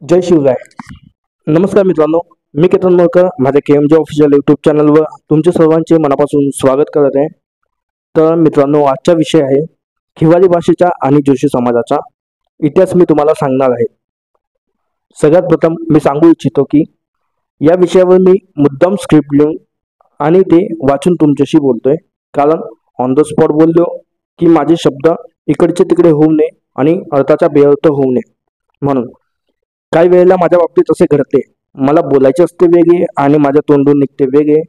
जय शिवराय. नमस्कार मित्रांनो, मी केतन मोरकर माझ्या KMJ ऑफिशियल यूट्यूब चॅनलवर तुमचे सर्वांचे मनापासून स्वागत करत आहे. तर मित्रांनो, आजचा विषय आहे खिवारी भाषेचा आणि जोशी समाजाचा इतिहास मी तुम्हाला सांगणार आहे. सगळ्यात प्रथम मी सांगू इच्छितो की या विषयावर मी मुद्दाम स्क्रिप्ट लिहून आणि ते वाचून तुमच्याशी बोलतोय, कारण ऑन द स्पॉट बोललो की माझे शब्द इकडचे तिकडे होऊ नये आणि अर्थाचा बेअर्थ होऊ नये. म्हणून काही वेळेला माझ्या बाबतीत असे घडते, मला बोलायचे असते वेगळे आणि माझ्या तोंडून निघते वेगळे,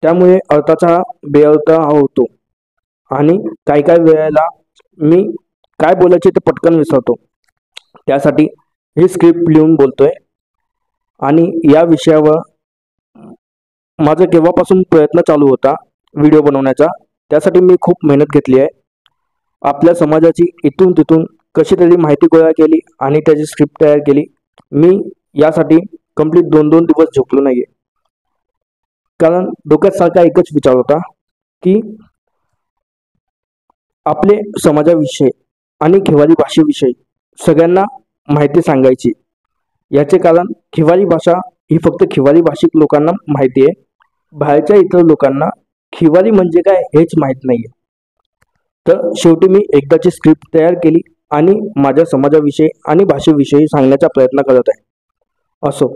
त्यामुळे अर्थाचा बेअर्थ हा होतो आणि काही काही वेळेला मी काय बोलायचे ते पटकन विसरतो. त्यासाठी हे स्क्रिप्ट लिहून बोलतोय आणि या विषयावर माझा केव्हापासून प्रयत्न चालू होता व्हिडिओ बनवण्याचा. त्यासाठी मी खूप मेहनत घेतली आहे. आपल्या समाजाची इथून तिथून कशी तरी माहिती गोळा केली आणि त्याची स्क्रिप्ट तयार केली. मी यासाठी कंप्लीट 2-2 दिवस झोपलो नाहीये, कारण डोक्यात सारखा एकच विचार होता की आपले समाजाविषयी आणि खिवारी भाषेविषयी सगळ्यांना माहिती सांगायची. याचे कारण खिवारी भाषा ही फक्त खिवारी भाषिक लोकांना माहिती आहे, बाहेरच्या इतर लोकांना खिवारी म्हणजे काय हेच माहीत नाहीये. तर शेवटी मी एकदाची स्क्रिप्ट तयार केली आणि माझ्या समाजाविषयी आणि भाषेविषयी सांगण्याचा प्रयत्न करत आहे. असो,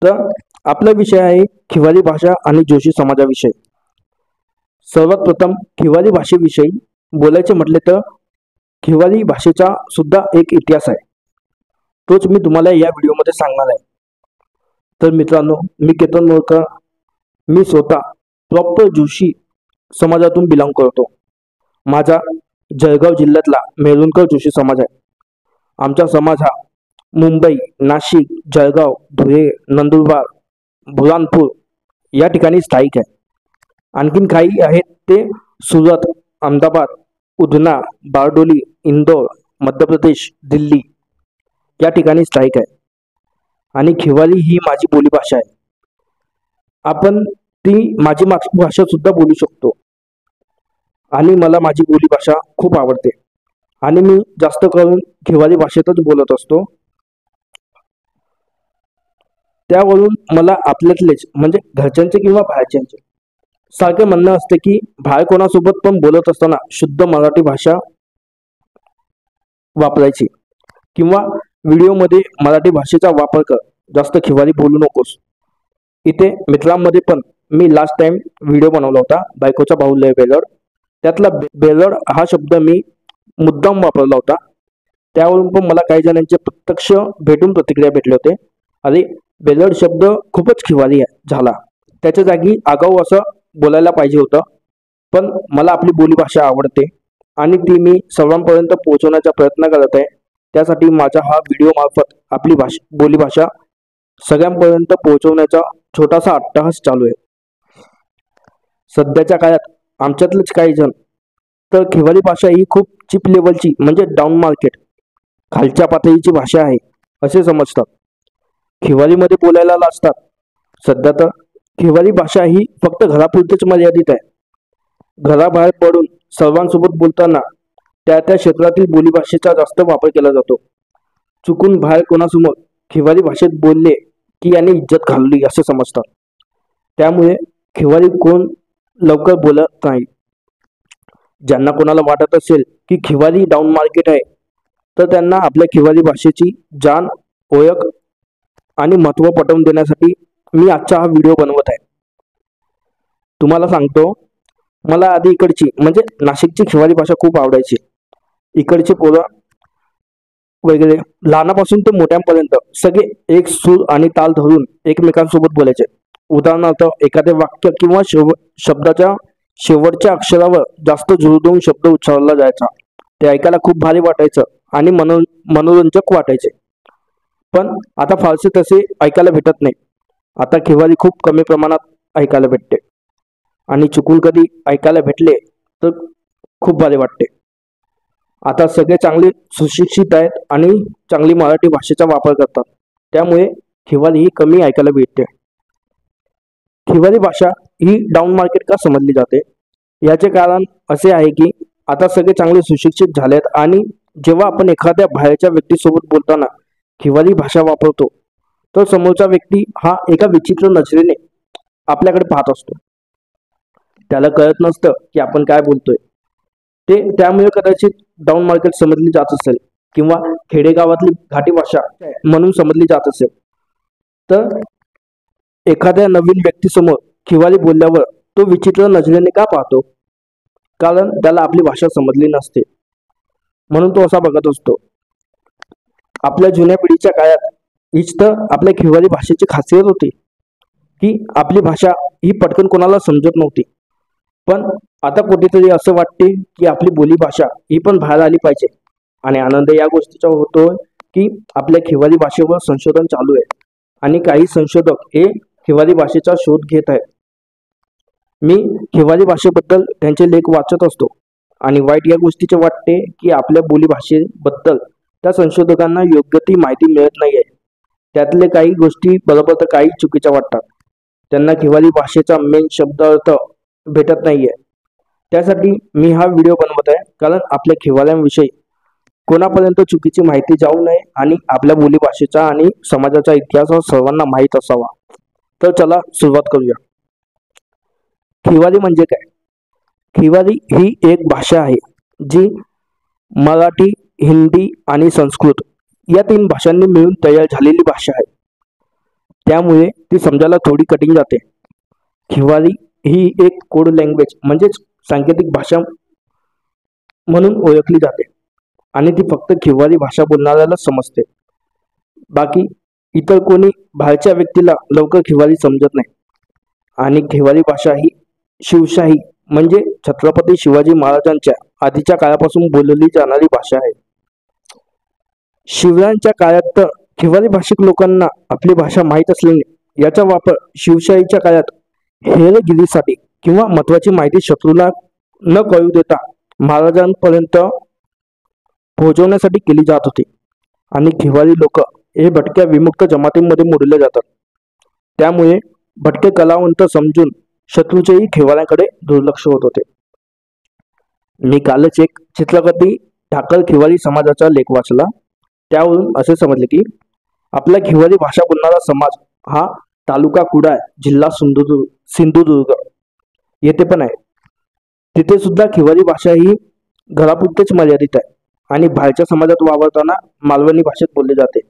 तर आपला विषय आहे खिवारी भाषा आणि जोशी समाजाविषयी. सर्वात प्रथम खिवारी भाषेविषयी बोलायचे म्हटले तर खिवारी भाषेचा सुद्धा एक इतिहास आहे, तोच मी तुम्हाला या व्हिडिओमध्ये सांगणार आहे. तर मित्रांनो, मी केतन मोरकर, मी स्वतः प्रॉपर जोशी समाजातून बिलॉंग करतो. माझा जळगाव जिल्ह्यातला मेहरुणकर जोशी समाज आहे. आमचा समाज हा मुंबई, नाशिक, जळगाव, धुळे, नंदुरबार, बुरहानपूर या ठिकाणी स्थायिक आहे. आणखीन काही आहेत ते सुरत, अहमदाबाद, उधना, बारडोली, इंदौर, मध्य प्रदेश, दिल्ली या ठिकाणी स्थायिक आहे. आणि खिवारी ही माझी बोलीभाषा आहे. आपण ती माझी मातृभाषा सुद्धा बोलू शकतो आणि मला माझी बोलीभाषा खूप आवडते आणि मी जास्त करून खिवारी भाषेतच बोलत असतो. त्यावरून मला आपल्यातलेच म्हणजे घरच्यांचे किंवा बाहेरच्यांचे सारखे म्हणणं असते की बाहेर कोणासोबत पण बोलत असताना शुद्ध मराठी भाषा वापरायची किंवा व्हिडिओमध्ये मराठी भाषेचा वापर कर, जास्त खिवारी बोलू नकोस. इथे मित्रांमध्ये पण मी लास्ट टाइम व्हिडिओ बनवला होता बायकोचा भाऊ लय बेलड, त्यातला बेलड हा शब्द मी मुद्दाम वापरला होता. त्यावरून पण मला काही जणांचे प्रत्यक्ष भेटून प्रतिक्रिया भेटले होते, अरे बेलड शब्द खूपच खिवारी झाला, त्याच्या जागी आगाऊ असं बोलायला पाहिजे होतं. पण मला आपली बोलीभाषा आवडते आणि ती मी सर्वांपर्यंत पोहोचवण्याचा प्रयत्न करत आहे. त्यासाठी माझा हा व्हिडिओ मार्फत आपली बोलीभाषा सगळ्यांपर्यंत पोहोचवण्याचा छोटासा अट्टाहास चालू आहे. सध्याच्या काळात आमच्यातलेच काही जण तर खिवारी भाषा ही खूप चीप लेवलची म्हणजे डाऊन मार्केट, खालच्या पातळीची भाषा आहे असे समजतात. खिवारीमध्ये बोलायला लाजतात. सध्या तर खिवारी भाषा ही फक्त घरापुरतीच मर्यादित आहे. घराबाहेर पडून सर्वांसोबत बोलताना त्या त्या क्षेत्रातील बोलीभाषेचा जास्त वापर केला जातो. चुकून बाहेर कोणासमोर खिवारी भाषेत बोलले की याने इज्जत घालवली असे समजतात. त्यामुळे खिवारी कोण लवकर बोलत नाही. ज्यांना कोणाला वाटत असेल की खिवारी डाऊन मार्केट आहे, तर त्यांना आपल्या खिवारी भाषेची जाण, ओळख आणि महत्त्व पटवून देण्यासाठी मी आजचा हा व्हिडिओ बनवत आहे. तुम्हाला सांगतो, मला आधी इकडची म्हणजे नाशिकची खिवारी भाषा खूप आवडायची. इकडचे पोरं वगैरे लहानापासून ते मोठ्यांपर्यंत सगळे एक सूर आणि ताल धरून एकमेकांसोबत बोलायचे. उदाहरणार्थ, एखादे वाक्य किंवा शब्दाच्या शेवटच्या अक्षरावर जास्त जोर देऊन शब्द उच्चारला जायचा. ते ऐकायला खूप भारी वाटायचं आणि मनोरंजक वाटायचे. पण आता फारसे तसे ऐकायला भेटत नाही. आता खिवारी खूप कमी प्रमाणात ऐकायला भेटते आणि चुकून कधी ऐकायला भेटले तर खूप भारी वाटते. आता सगळे चांगले सुशिक्षित आहेत आणि चांगली मराठी भाषेचा वापर करतात, त्यामुळे खिवारी ही कमी ऐकायला भेटते. खिवारी भाषा ही डाऊन मार्केट का समजली जाते, याचे कारण असे आहे की आता सगळे चांगले सुशिक्षित झालेत आणि जेव्हा आपण एखाद्या बाहेरच्या व्यक्तीसोबत बोलताना खिवाली भाषा वापरतो तर समोरचा व्यक्ती हा एका विचित्र नजरेने आपल्याकडे पाहत असतो. त्याला कळत नसतं की आपण काय बोलतोय. ते त्यामुळे कदाचित डाऊन मार्केट समजली जात असेल किंवा खेडेगावातली घाटी भाषा म्हणून समजली जात असेल. तर एखाद्या नवीन व्यक्तीसमोर खिवाली बोलल्यावर तो विचित्र नजरेने का पाहतो? कारण त्याला आपली भाषा समजली नसते म्हणून तो असा बघत असतो. आपल्या जुन्या पिढीच्या काळात हीच तर आपल्या खिवाली भाषेची खासियत होती की आपली भाषा ही पटकन कोणाला समजत नव्हती. पण आता कुठेतरी असं वाटते की आपली बोली भाषा ही पण बाहेर आली पाहिजे. आणि आनंद या गोष्टीचा होतोय की आपल्या खिवाली भाषेवर संशोधन चालू आहे आणि काही संशोधक हे खिवाली भाषेचा शोध घेत आहेत. मी खिवाली भाषेबद्दल त्यांचे लेख वाचत असतो आणि वाईट या गोष्टीचे वाटते की आपल्या बोली भाषेबद्दल त्या संशोधकांना योग्य ती माहिती मिळत नाही आहे. त्यातले काही गोष्टी बरोबर तर काही चुकीच्या वाटतात. त्यांना खिवाली भाषेचा मेन शब्द अर्थ भेटत नाहीये. त्यासाठी मी हा व्हिडिओ बनवत आहे कारण आपल्या खिवाल्यांविषयी कोणापर्यंत चुकीची माहिती जाऊ नये आणि आपल्या बोली भाषेचा आणि समाजाचा इतिहास सर्वांना माहीत असावा. तर चला सुरुवात करूया. खिवाली म्हणजे काय? खिवाली ही एक भाषा आहे जी मराठी, हिंदी आणि संस्कृत या 3 भाषांनी मिळून तयार झालेली भाषा आहे. त्यामुळे ती समजायला थोडी कठीण जाते. खिवाली ही एक कोड लँग्वेज म्हणजेच सांकेतिक भाषा म्हणून ओळखली जाते आणि ती फक्त खिवाली भाषा बोलणाऱ्याला समजते. बाकी इतर कोणी बाहेरच्या व्यक्तीला लवकर खिवाली समजत नाही. आणि खिवाली भाषा ही शिवशाही म्हणजे छत्रपती शिवाजी महाराजांच्या आधीच्या काळापासून बोलली जाणारी भाषा आहे. शिवरायांच्या काळात तर खिवाली भाषिक लोकांना आपली भाषा माहीत असल्याने याचा वापर शिवशाहीच्या काळात हेरगिरीसाठी किंवा महत्वाची माहिती शत्रूला न कळू देता महाराजांपर्यंत पोहोचवण्यासाठी केली जात होती. आणि खिवाली लोक हे भटक्या विमुक्त जमातींमध्ये मोडले जातात. त्यामुळे भटके कलावंत समजून शत्रूचेही खिवाल्यांकडे दुर्लक्ष होत होते. मी कालच एक चित्रकथी ठाकर खिवाली समाजाचा लेख वाचला. त्यावरून असे समजले की आपला खिवाली भाषा बोलणारा समाज हा तालुका कुडाळ, जिल्हा सिंधुदुर्ग येथे पण आहे. तिथे सुद्धा खिवाली भाषा ही घरापुरतेच मर्यादित आहे आणि बाहेरच्या समाजात वावरताना मालवणी भाषेत बोलले जाते.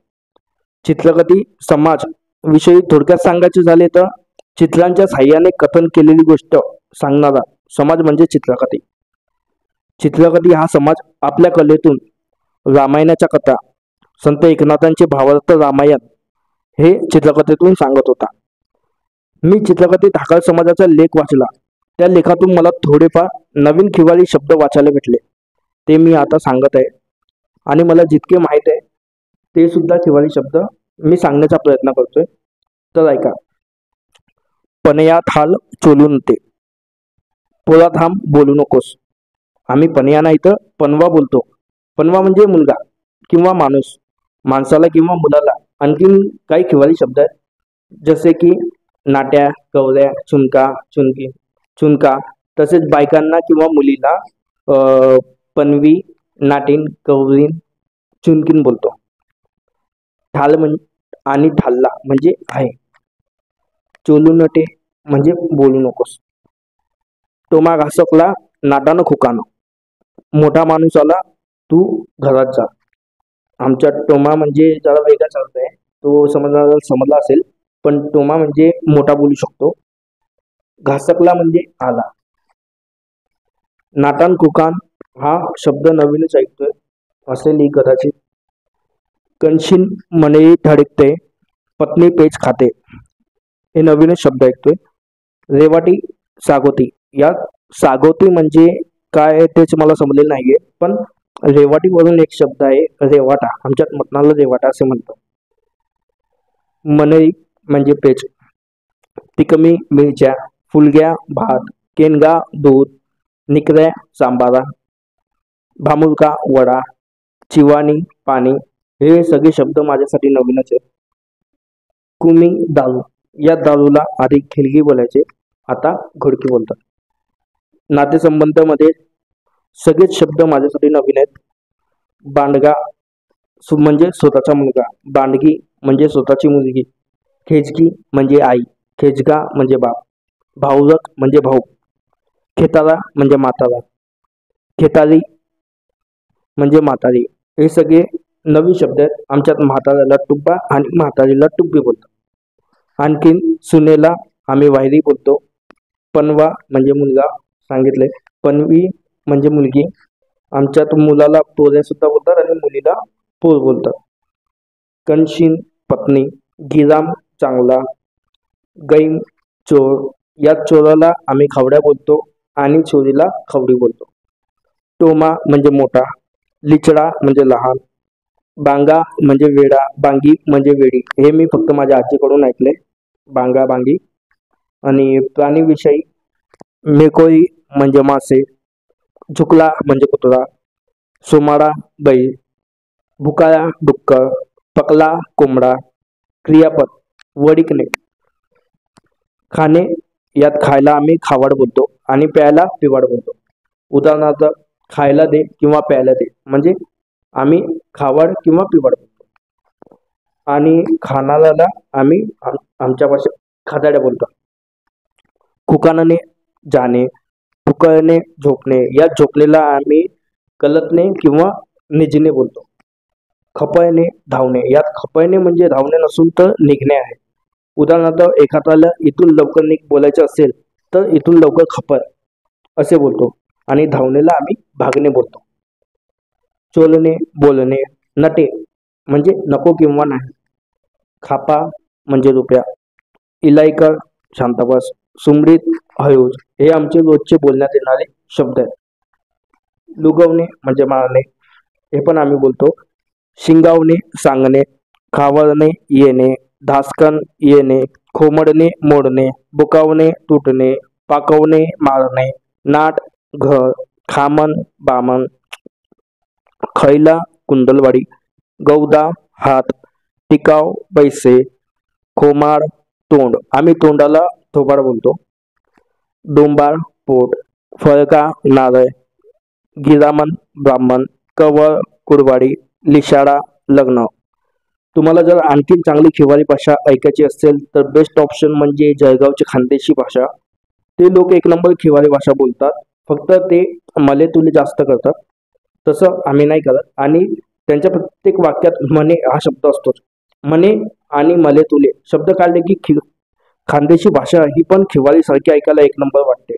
चित्रकथी समाज विषयी थोडक्यात सांगायचे झाले तर चित्रांच्या साह्याने कथन केलेली गोष्ट सांगणारा समाज म्हणजे चित्रकथी. चित्रकथी हा समाज आपल्या कलेतून रामायणाच्या कथा, संत एकनाथांचे भावार्थ रामायण हे चित्रकथेतून सांगत होता. मी चित्रकथी ठाकर समाजाचा लेख वाचला. त्या लेखातून मला थोडेफार नवीन खिवाली शब्द वाचायला भेटले. ते मी आता सांगत आहे आणि मला जितके माहीत आहे ते सुद्धा खिवाली शब्द मी सांगण्याचा प्रयत्न करतोय. तर ऐका. पनया थाल चोलून ते, पोला थांब बोलू नकोस. आम्ही पनया नाही तर पनवा बोलतो. पनवा म्हणजे मुलगा किंवा माणूस. माणसाला किंवा मुलाला आणखीन काही खिवाली शब्द आहेत जसे की नाट्या, कवल्या, चुनका, चुनकी, चुनका. तसेच बायकांना किंवा मुलीला पनवी, नाटीन, कवरीन, चुनकीन बोलतो. ठाल आणि ठाल्ला म्हणजे आहे. चोलू नटे म्हणजे बोलू नकोस. टोमा घासकला नाटानं खुकानं. मोठा माणूस आला तू घरात जा. आमच्या टोमा म्हणजे जरा वेगळा अर्थ आहे, तो समजला असेल. पण टोमा म्हणजे मोठा बोलू शकतो. घासकला म्हणजे आला. नाटान कुकान हा शब्द नवीनच ऐकतोय असेल ही कदाचित. कणशीन मनेई धडकते, पत्नी पेच खाते हे नवीनच शब्द ऐकतोय. रेवाटी सागोती. यात सागोती म्हणजे काय तेच मला समजलेलं नाहीये. पण रेवाटीवरून एक शब्द आहे रेवाटा. आमच्यात मटणाला रेवाटा असे म्हणतात. मनई म्हणजे पेच. तिकमी मिरच्या, फुलग्या भात, केनगा दूध, निकऱ्या सांबारा, भामुलका वडा, चिवाणी पाणी हे सगळे शब्द माझ्यासाठी नवीनच आहेत. कुमी दारू. या दारूला आधी खिलगी बोलायचे, आता घोडकी बोलतात. नातेसंबंधामध्ये सगळेच शब्द माझ्यासाठी नवीन आहेत. बांडगा, म्हणजे स्वतःचा मुलगा, बांडगी म्हणजे स्वतःची मुलगी, खेचकी म्हणजे आई, खेचगा म्हणजे बाप, भाऊरक म्हणजे भाऊ, खेताला म्हणजे म्हातारा, खेताली म्हणजे म्हातारी. हे सगळे नवीन शब्द आहेत. आमच्यात म्हाताऱ्याला टुब्बा आणि म्हातारीला टुब्बी बोलतो. आणखीन सुनेला आम्ही वायरी बोलतो. पनवा म्हणजे मुलगा सांगितले, पनवी म्हणजे मुलगी. आमच्यात मुलाला पोरे सुद्धा बोलतात आणि मुलीला पोर बोलतात. कनशीन पत्नी, गिराम चांगला, गैम चोर. या चोराला आम्ही खवड्या बोलतो आणि चोरीला खवडी बोलतो. टोमा म्हणजे मोठा, लिचडा म्हणजे लहान, बांगा म्हणजे वेडा, बांगी म्हणजे वेडी. हे मी फक्त माझ्या आजीकडून ऐकले, बांगा बांगी. आणि प्राणीविषयी मेकोई म्हणजे मासे, झुकला म्हणजे कुत्रा, सोमाडा बैल, भुकाळा डुक्कर, पकला कोंबडा. क्रियापद वडिकणे. खाणे, यात खायला आम्ही खावाड बोलतो आणि प्यायला पिवाड बोलतो. उदाहरणार्थ, खायला दे किंवा प्यायला दे म्हणजे आम्ही खावाड किंवा पिवाड बोलतो. आणि खाणाऱ्याला आम्ही आमच्या भाषेत खादाड्या बोलतो. कुकानने जाणे, पुकळणे झोपणे. या झोपणेला आम्ही कलतणे किंवा निजणे बोलतो. खपळणे धावणे. यात खपळणे म्हणजे धावणे नसून तर निघणे आहे. उदाहरणार्थ, एखाद्याला इथून लवकर निघ बोलायचं असेल तर इथून लवकर खपळ असे बोलतो आणि धावणेला आम्ही भागणे बोलतो. चोलणे बोलणे. नटे म्हणजे नको किंवा नाही. खापा म्हणजे रुपया. इलायकर शांताबास. सुमडीत हयूज. हे आमचे रोजचे बोलण्यात येणारे शब्द आहेत. लुगवणे म्हणजे मारणे, हे पण आम्ही बोलतो. शिंगावणे सांगणे, खावरणे येणे, धासकन येणे, खोमडणे मोडणे, बुकावणे तुटणे, पाकवणे मारणे, नाट घर, खामन बामन, खैला कुंडलवाडी, गौदा हात, टिकाव पैसे, खोमाड तोंड. आम्ही तोंडाला थोबाड बोलतो. डोंबार पोट, फळका नारळ, गिरामन ब्राह्मण, कवळ कुडवाडी, लिशाडा लग्न. तुम्हाला जर आणखीन चांगली खिवारी भाषा ऐकायची असेल तर बेस्ट ऑप्शन म्हणजे जळगावची खानदेशी भाषा. ते लोक एक नंबर खिवारी भाषा बोलतात. फक्त ते मले तुले जास्त करतात, तसं आम्ही नाही करत. आणि त्यांच्या प्रत्येक वाक्यात मने हा शब्द असतोच. मने आणि मले तुले शब्द काढले की खानदेशी भाषा ही पण खिवारीसारखी ऐकायला एक नंबर वाटते.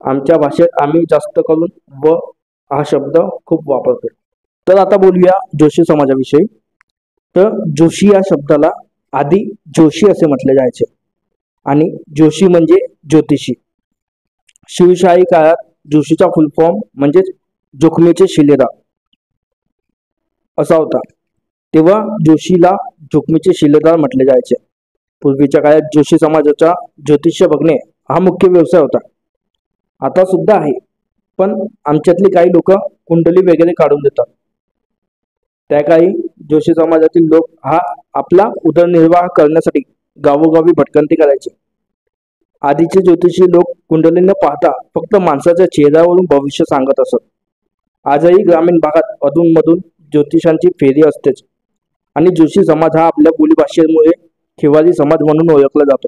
आमच्या भाषेत आम्ही जास्त करून व हा शब्द खूप वापरतो. तर आता बोलूया जोशी समाजाविषयी. तर जोशी या शब्दाला आधी जोशी असे म्हटले जायचे आणि जोशी म्हणजे ज्योतिषी. शिवशाही काळात जोशीचा फुल फॉर्म म्हणजेच जोखमीचे शिलेदार असा होता. तेव्हा जोशीला जोखमीचे शिलेदार म्हटले जायचे. पूर्वीच्या काळात जोशी समाजाचा ज्योतिष्य बघणे हा मुख्य व्यवसाय होता. आता सुद्धा आहे, पण आमच्यातली काही लोक कुंडली वगैरे काढून देतात. त्या काळी जोशी समाजातील लोक हा आपला उदरनिर्वाह करण्यासाठी गावोगावी भटकंती करायचे. आधीचे ज्योतिषी लोक कुंडली न पाहता फक्त माणसाच्या चेहऱ्यावरून भविष्य सांगत असत. आजही ग्रामीण भागात अधूनमधून ज्योतिषांची फेरी असतेच. आणि जोशी समाज हा आपल्या बोलीभाषेमुळे खिवारी समाज म्हणून ओळखला जातो.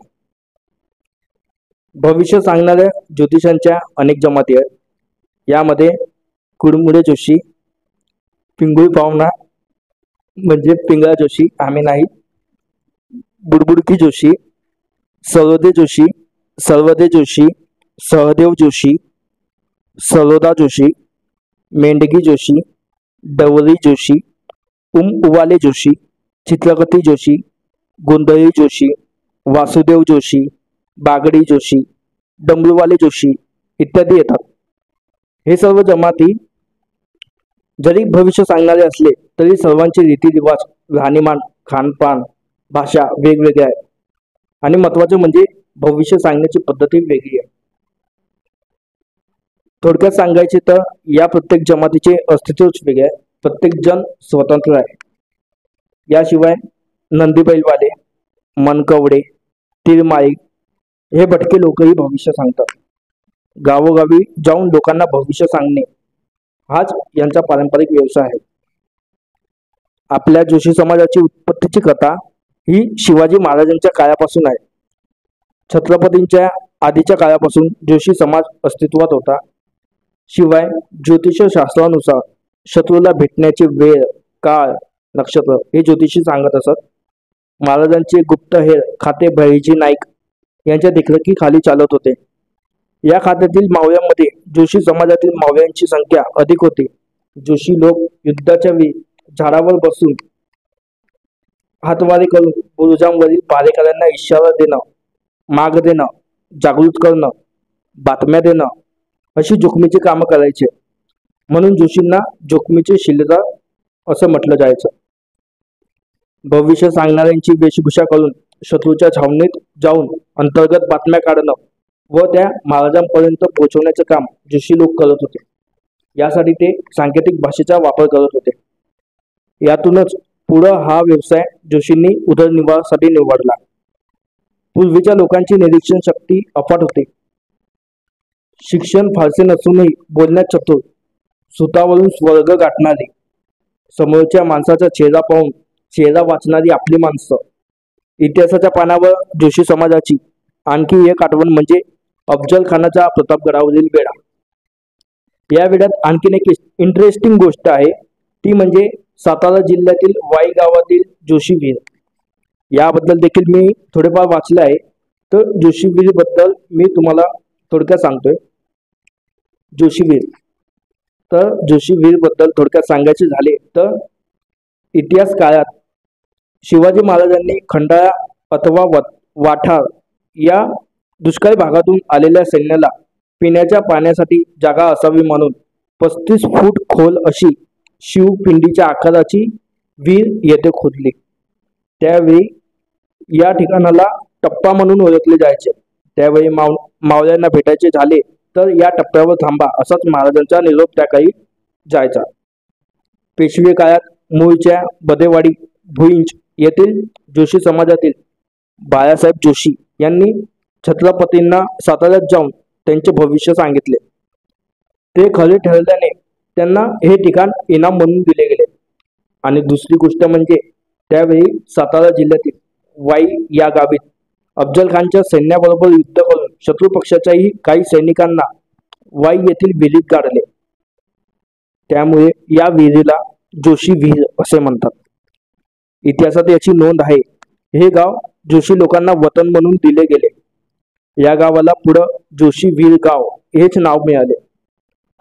भविष्य सांगणाऱ्या ज्योतिषांच्या अनेक जमाती आहेत. यामध्ये कुडमुडे जोशी, पिंगुळ पाहुणा म्हणजे पिंगळा जोशी आम्ही नाही, बुडबुडकी जोशी, सर्वदे जोशी, सर्वदे जोशी, सहदेव जोशी, सरोदा जोशी, मेंढगी जोशी, डवरी जोशी, उवाले जोशी, चित्रकथी जोशी, गोंधळी जोशी, वासुदेव जोशी, बागडी जोशी, डमरूवाले जोशी इत्यादी येतात. हे सर्व जमाती जरी भविष्य सांगणारे असले तरी सर्वांचे रीतिरिवाज, राहणीमान, खानपान, भाषा वेगवेगळे आहे. आणि महत्वाचे म्हणजे भविष्य सांगण्याची पद्धती वेगळी आहे. थोडक्यात सांगायचे तर या प्रत्येक जमातीचे अस्तित्वच वेगळे आहे. प्रत्येक जण स्वतंत्र आहे. याशिवाय नंदी बैलवाले, मनकवडे, तिरमाळी हे भटके लोकही भविष्य सांगतात. गावोगावी जाऊन लोकांना भविष्य सांगणे हाच यांचा पारंपरिक व्यवसाय आहे. आपल्या जोशी समाजाची उत्पत्तीची कथा ही शिवाजी महाराजांच्या काळापासून आहे. छत्रपतींच्या आधीच्या काळापासून जोशी समाज अस्तित्वात होता. शिवाय ज्योतिषशास्त्रानुसार शत्रूला भेटण्याची वेळ, काळ, नक्षत्र हे ज्योतिषी सांगत असत. महाराजांचे गुप्तहेर खाते बहिर्जी नाईक यांच्या देखरेखीखाली चालत होते. या खात्यातील मावळ्यांमध्ये जोशी समाजातील मावळ्यांची संख्या अधिक होती. जोशी लोक युद्धाच्या वेळी झाडावर बसून हातवारे करून बुरुजांवरील पहारेकऱ्यांना इशारा देणं, माग देणं, जागृत करणं, बातम्या देणं अशी जोखमीची कामं करायचे. म्हणून जोशींना जोखमीचे शिलेदार असं म्हटलं जायचं. भविष्य सांगणाऱ्यांची वेशभूषा करून शत्रूच्या छावणीत जाऊन अंतर्गत बातम्या काढणं व त्या महाराजांपर्यंत पोहोचवण्याचं काम जोशी लोक करत होते. यासाठी ते सांकेतिक भाषेचा वापर करत होते. यातूनच पुढं हा व्यवसाय जोशींनी उदरनिर्वाहासाठी निवडला. पूर्वीच्या लोकांची निरीक्षण शक्ती अफाट होती. शिक्षण फारसे नसूनही बोलण्यात चतुर, सुतावरून स्वर्ग गाठणारी, समोरच्या माणसाचा चेहरा पाहून चेहरा वाचणारी आपली माणसं. इतिहासाच्या पानावर जोशी समाजाची आणखी एक आठवण म्हणजे अफजल खानाचा प्रतापगडावरील वेढा. या वेळात आणखीन एक इंटरेस्टिंग गोष्ट आहे, ती म्हणजे सातारा जिल्ह्यातील वाई गावातील जोशी विहीर. याबद्दल देखील मी थोडेफार वाचले आहे. तर जोशी विहीर बद्दल मी तुम्हाला थोडक्यात सांगतोय. जोशी विहीर तर जोशी विहीर बद्दल थोडक्यात सांगायचे झाले तर इतिहास काळात शिवाजी महाराजांनी खंडाळा अथवा वाठार या दुष्काळी भागातून आलेल्या सैन्याला पिण्याच्या पाण्यासाठी जागा असावी म्हणून 35 फूट खोल अशी शिवपिंडीच्या आकाराची विहीर येथे खोदली. त्यावेळी या ठिकाणाला टप्पा म्हणून ओळखले जायचे. त्यावेळी मावळ्यांना भेटायचे झाले तर या टप्प्यावर थांबा असाच महाराजांचा निरोप त्या काही जायचा. पेशवे काळात मूळच्या बदेवाडी भुईंज येथील जोशी समाजातील बाळासाहेब जोशी यांनी छत्रपतींना साताऱ्यात जाऊन त्यांचे भविष्य सांगितले. ते खरे ठरल्याने त्यांना हे ठिकाण इनाम म्हणून दिले गेले. आणि दुसरी गोष्ट म्हणजे त्यावेळी सातारा जिल्ह्यातील वाई या गावीत अफजल खानच्या सैन्याबरोबर युद्ध करून शत्रू पक्षाच्याही काही सैनिकांना वाई येथील विहिरीत गाडले. त्यामुळे या विहिरीला जोशी विहीर असे म्हणतात. इतिहासात याची नोंद आहे. हे गाव जोशी लोकांना वतन म्हणून दिले गेले. या गावाला पुढं जोशी विहीर गाव हेच नाव मिळाले.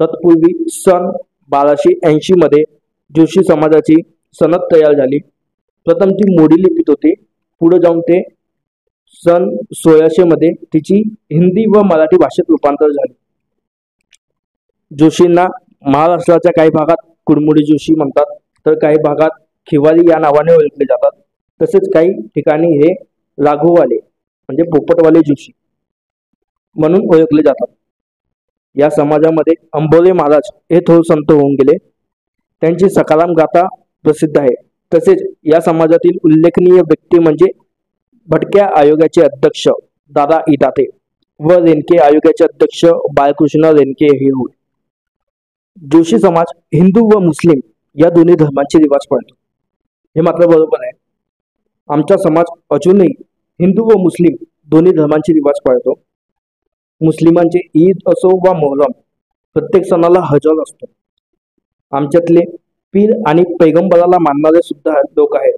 तत्पूर्वी सन 1280 मध्ये जोशी समाजाची सनद तयार झाली. प्रथम ती मोडी लिपीत होती. पुढे जाऊन ते सन 1600 मध्ये तिची हिंदी व मराठी भाषेत रूपांतर झाले. जोशींना महाराष्ट्राच्या काही भागात कुडमुडी जोशी म्हणतात तर काही भागात खिवारी या नावाने ओळखले जातात. तसेच काही ठिकाणी हे राघोवाले म्हणजे पोपटवाले जोशी म्हणून ओळखले जातात. या समाजामध्ये अंबोरे महाराज हे थोर संत होऊन गेले. त्यांची सकाराम गाथा प्रसिद्ध आहे. तसेच या समाजातील उल्लेखनीय व्यक्ती म्हणजे भटक्या आयोगाचे अध्यक्ष दादा इटाते व रेणके आयोगाचे अध्यक्ष बाळकृष्ण रेणके हे होय. जोशी समाज हिंदू व मुस्लिम या दोन्ही धर्मांचे रिवाज पाळतो. हे मात्र बरोबर आहे. आमचा समाज अजूनही हिंदू व मुस्लिम दोन्ही धर्मांचे रिवाज पाळतो. मुस्लिमांचे ईद असो वा मोहरम प्रत्येक सणाला हजर असतो. आमच्यातले पीर आणि पैगंबराला मानणारे सुद्धा लोक आहेत.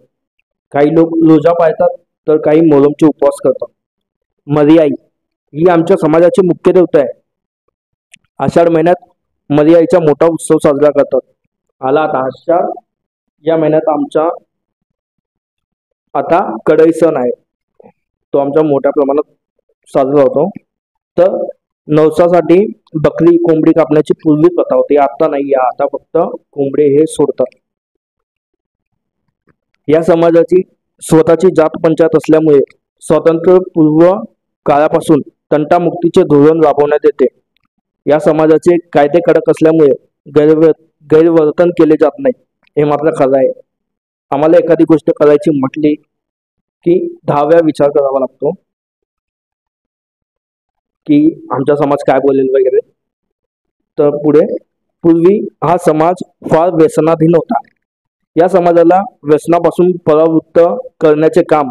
काही लोक रोजा पाळतात तर काही मोहरमचे उपवास करतात. मरियाई ही आमच्या समाजाची मुख्य देवता आहे. आषाढ महिन्यात मरियाईचा मोठा उत्सव साजरा करतात. आला आता आषाढ या महिन्यात आमचा आता कडई सण आहे. तो आमच्या मोठ्या प्रमाणात साजरा होतो. तर नवसासाठी बकरी कोंबडी कापण्याची पूर्वी प्रथा होती. आता नाही. आता फक्त कोंबडे हे सोडतात. या समाजाची स्वतःची जात पंचायत असल्यामुळे स्वातंत्र्यपूर्व काळापासून तंटामुक्तीचे धोरण राबवण्यात येते. या समाजाचे कायदे कडक असल्यामुळे गैरवर्तन केले जात नाही. हे मात्र खरं आहे. आम्हाला एखादी गोष्ट करायची म्हटली की 10 वेळा विचार करावा लागतो की आमचा समाज काय बोलेल वगैरे. तर पूर्वी हा समाज फार व्यसनाधीन होता. या समाजाला व्यसनापासून परावृत्त करण्याचे काम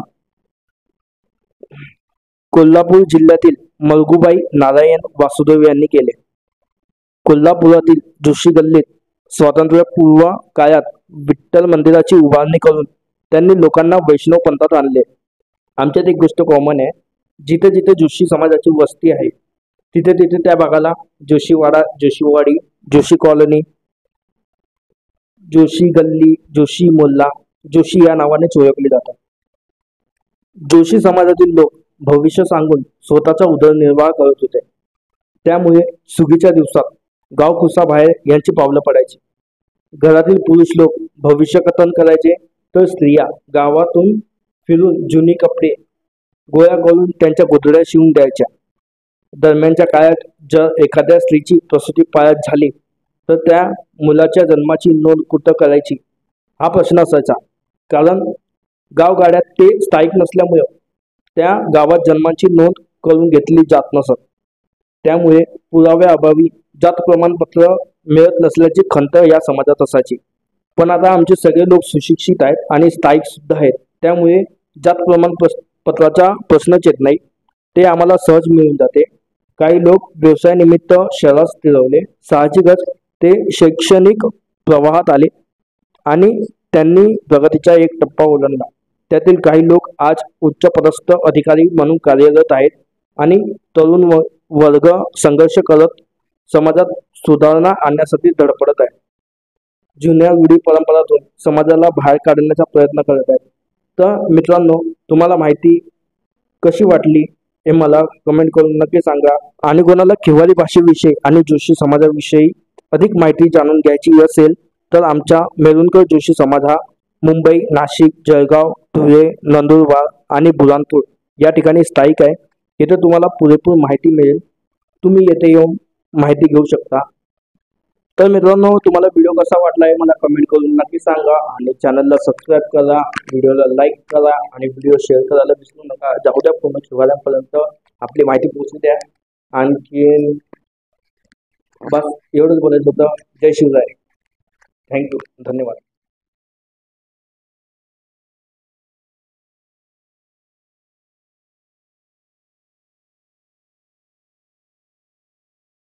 कोल्हापूर जिल्ह्यातील मलगूबाई नारायण वासुदेव यांनी केले. कोल्हापुरातील जोशी गल्लीत स्वातंत्र्यपूर्व काळात विठ्ठल मंदिराची उभारणी करून त्यांनी लोकांना वैष्णव पंथात आणले. आमच्यात एक गोष्ट कॉमन आहे, जिथे जिथे जोशी समाजाची वस्ती आहे तिथे तिथे त्या भागाला जोशीवाडा, जोशीवाडी, जोशी कॉलनी, जोशी गल्ली, जोशी मोहल्ला, जोशी या नावाने ओळखले जातात. जोशी समाजातील लोक भविष्य सांगून स्वतःचा उदरनिर्वाह करत होते. त्यामुळे सुगीच्या दिवसात गावकुसाबाहेर यांची पावलं पडायची. घरातील पुरुष लोक भविष्य कथन करायचे, तर स्त्रिया गावातून फिरून जुनी कपडे गोळा करून त्यांच्या गोधड्या शिवून द्यायच्या. दरम्यानच्या काळात जर एखाद्या स्त्रीची प्रसूती पायात झाली तर त्या मुलाच्या जन्माची नोंद कुठं करायची हा प्रश्न असायचा. कारण गावगाड्यात ते स्थायिक नसल्यामुळे त्या गावात जन्माची नोंद करून घेतली जात नसत. त्यामुळे पुराव्याअभावी जात प्रमाणपत्र मिळत नसल्याची खंत या समाजात असायची. पण आता आमचे सगळे लोक सुशिक्षित आहेत आणि स्थायिक सुद्धा आहेत, त्यामुळे जात प्रमाणपत्राचा प्रश्नच येत नाही. ते आम्हाला सहज मिळून जाते. काही लोक व्यवसायानिमित्त शहरात स्थिरवले. साहजिकच ते शैक्षणिक प्रवाहात आले आणि त्यांनी प्रगतीचा एक टप्पा ओलांडला. त्यातील काही लोक आज उच्चपदस्थ अधिकारी म्हणून कार्यरत आहेत आणि तरुण वर्ग संघर्ष करत समाजात सुधारणा आणण्यासाठी धडपडत आहे. जुन्या रूढी परंपरातून समाजाला बाहेर काढण्याचा प्रयत्न करत आहेत. तर मित्रांनो, तुम्हाला माहिती कशी वाटली हे मला कमेंट करून नक्की सांगा. आणि कोणाला खिवारी भाषेविषयी आणि जोशी समाजाविषयी अधिक माहिती जाणून घ्यायची असेल तर आमचा मेरुणकर जोशी समाज हा मुंबई, नाशिक, जळगाव, धुळे, नंदुरबार आणि बुरहानपूर या ठिकाणी स्थायिक आहे. येथे तुम्हाला पुरेपूर माहिती मिळेल. तुम्ही येथे येऊन माहिती घेऊ शकता. तर मित्रांनो, तुम्हाला व्हिडिओ कसा वाटला आहे मला कमेंट करून नक्की सांगा. आणि चॅनलला सबस्क्राईब करा, व्हिडिओला लाईक करा आणि व्हिडिओ शेअर करायला विसरू नका. जाऊ द्या पूर्ण शिवाऱ्यांपर्यंत आपली माहिती पोहोचू द्या. आणखीन बस एवढंच बोलायचं होतं. जय शिवराय. थँक्यू. धन्यवाद.